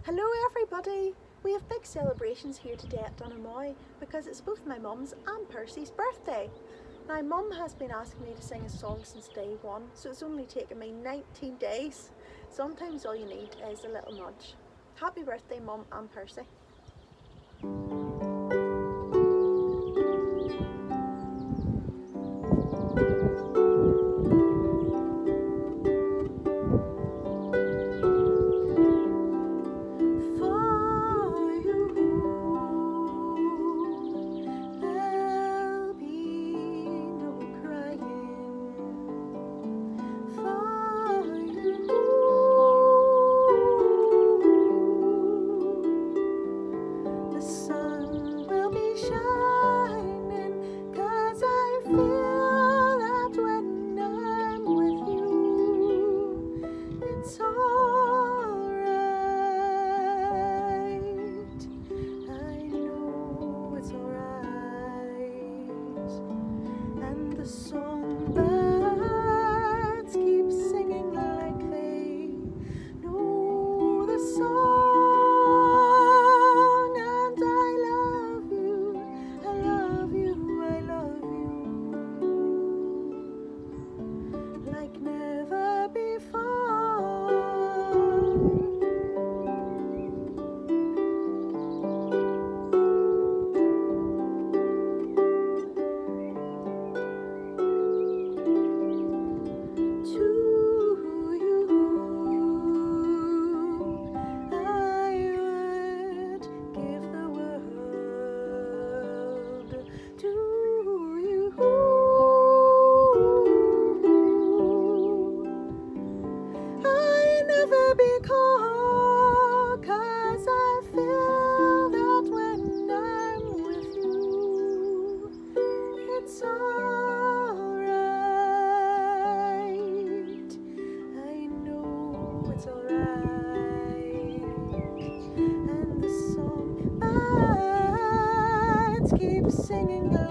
Hello everybody! We have big celebrations here today at Donaghmoy because it's both my mum's and Percy's birthday. Now mum has been asking me to sing a song since day one, so it's only taken me 19 days. Sometimes all you need is a little nudge. Happy birthday mum and Percy. Songbirds keep singing like they know the song, and I love you, I love you, I love you, like never before. Cause I feel that when I'm with you, it's alright. I know it's alright. And the songbirds keep singing.